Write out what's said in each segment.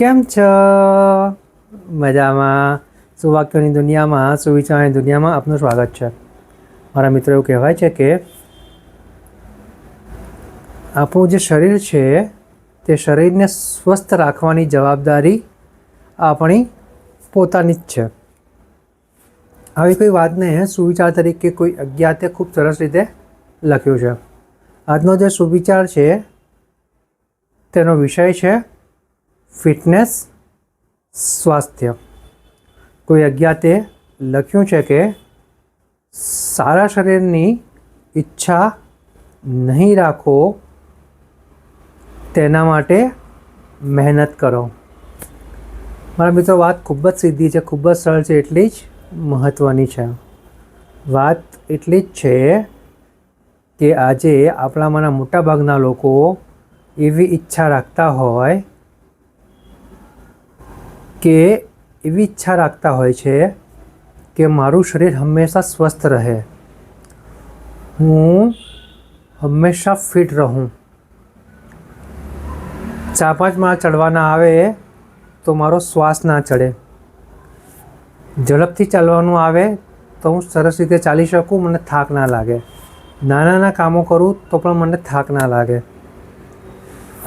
કેમ છો? મજામાં? સુવાક્યોની દુનિયામાં, સુવિચારની દુનિયામાં આપનું સ્વાગત છે. મારા મિત્રો, એવું કહેવાય છે કે આપણું જે શરીર છે તે શરીરને સ્વસ્થ રાખવાની જવાબદારી આપણી પોતાની જ છે. આવી કોઈ વાતને સુવિચાર તરીકે કોઈ અજ્ઞાતે ખૂબ સરસ રીતે લખ્યું છે. આજનો જે સુવિચાર છે તેનો વિષય છે ફિટનેસ, સ્વાસ્થ્ય. કોઈ અજ્ઞાતે લખ્યું છે કે સારા શરીરની ઈચ્છા નહીં રાખો, તેના માટે મહેનત કરો. મારા મિત્રો, વાત ખૂબ જ સીધી છે, ખૂબ જ સરળ છે, એટલી જ મહત્ત્વની છે. વાત એટલી જ છે કે આજે આપણામાંના મોટાભાગના લોકો એવી ઈચ્છા રાખતા હોય છે કે મારું શરીર હંમેશા સ્વસ્થ રહે, હું હંમેશા ફિટ રહું. 4-5 માળ ચડવાના આવે તો મારો શ્વાસ ના ચડે, ઝડપથી ચાલવાનું આવે તો હું સરસ રીતે ચાલી શકું, મને થાક ના લાગે, નાના કામો કરું તો પણ મને થાક ના લાગે.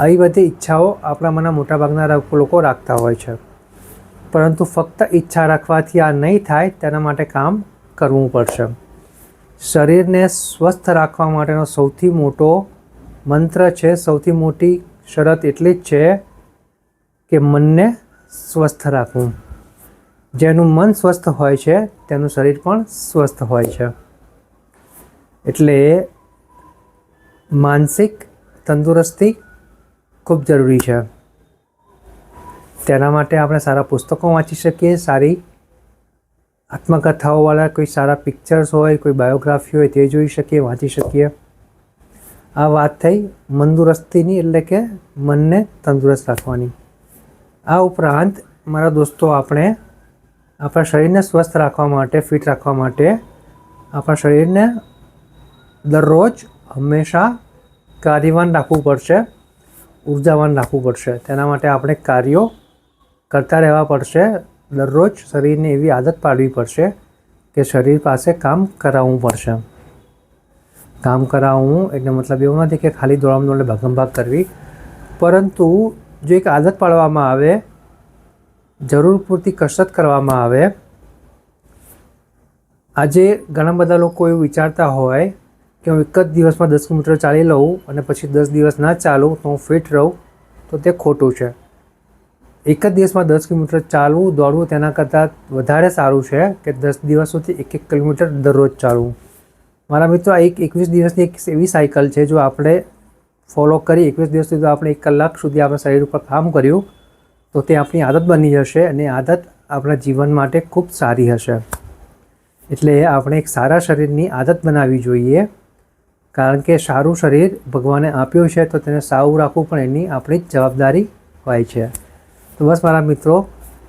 આવી બધી ઈચ્છાઓ આપણામાંના મોટાભાગના લોકો રાખતા હોય છે. પરંતુ ફક્ત ઈચ્છા રાખવાથી આ નહીં થાય, તેના માટે કામ કરવું પડશે. શરીરને સ્વસ્થ રાખવા માટેનો સૌથી મોટો મંત્ર છે, સૌથી મોટી શરત એટલી જ છે કે મનને સ્વસ્થ રાખવું. જેનું મન સ્વસ્થ હોય છે તેનું શરીર પણ સ્વસ્થ હોય છે. એટલે માનસિક તંદુરસ્તી ખૂબ જરૂરી છે. તેના માટે આપણે સારા પુસ્તકો વાંચી શકીએ, સારી આત્મકથાઓવાળા કોઈ સારા પિક્ચર્સ હોય, કોઈ બાયોગ્રાફી હોય તે જોઈ શકીએ, વાંચી શકીએ. આ વાત થઈ મંદુરસ્તીની, એટલે કે મનને તંદુરસ્ત રાખવાની. આ ઉપરાંત મારા દોસ્તો, આપણે આપણા શરીરને સ્વસ્થ રાખવા માટે, ફિટ રાખવા માટે આપણા શરીરને દરરોજ હંમેશા કાર્યવાન રાખવું પડશે, ઉર્જાવાન રાખવું પડશે. તેના માટે આપણે કાર્યો કરતા રહેવા પડશે. દરરોજ શરીરને એવી આદત પાડવી પડશે કે શરીર પાસે કામ કરાવવું પડશે. કામ કરાવવું એટલે મતલબ એવું નથી કે ખાલી દોડમ ભાગમ કરવી, પરંતુ જો એક આદત પાડવામાં આવે, જરૂર પૂરતી કસરત કરવામાં આવે. આજે ઘણા બધા લોકો એવું વિચારતા હોય કે હું એક જ દિવસમાં 10 કિલોમીટર ચાલી લઉં અને પછી 10 દિવસ ના ચાલું તો હું ફિટ રહું, તો તે ખોટું છે. એક જ દિવસમાં 10 કિલોમીટર ચાલવું, દોડવું તેના કરતાં વધારે સારું છે કે 10 દિવસ સુધી 1 કિલોમીટર દરરોજ ચાલવું. મારા મિત્રો, આ 21 દિવસની એક એવી સાયકલ છે, જો આપણે ફોલો કરી 21 દિવસ સુધી આપણે 1 કલાક સુધી આપણા શરીર ઉપર કામ કર્યું તો તે આપણી આદત બની જશે અને આદત આપણા જીવન માટે ખૂબ સારી હશે. એટલે આપણે એક સારા શરીરની આદત બનાવવી જોઈએ, કારણ કે સારું શરીર ભગવાને આપ્યું છે તો તેને સારું રાખવું પણ એની આપણી જ જવાબદારી હોય છે. તો બસ મારા મિત્રો,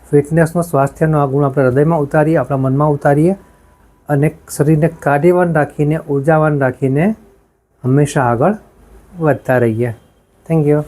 ફિટનેસનો, સ્વાસ્થ્યનો આ ગુણ આપણે હૃદયમાં ઉતારીએ, આપણા મનમાં ઉતારીએ અને શરીરને કાર્યવાન રાખીને, ઉર્જાવાન રાખીને હંમેશા આગળ વધતા રહીએ. Thank you.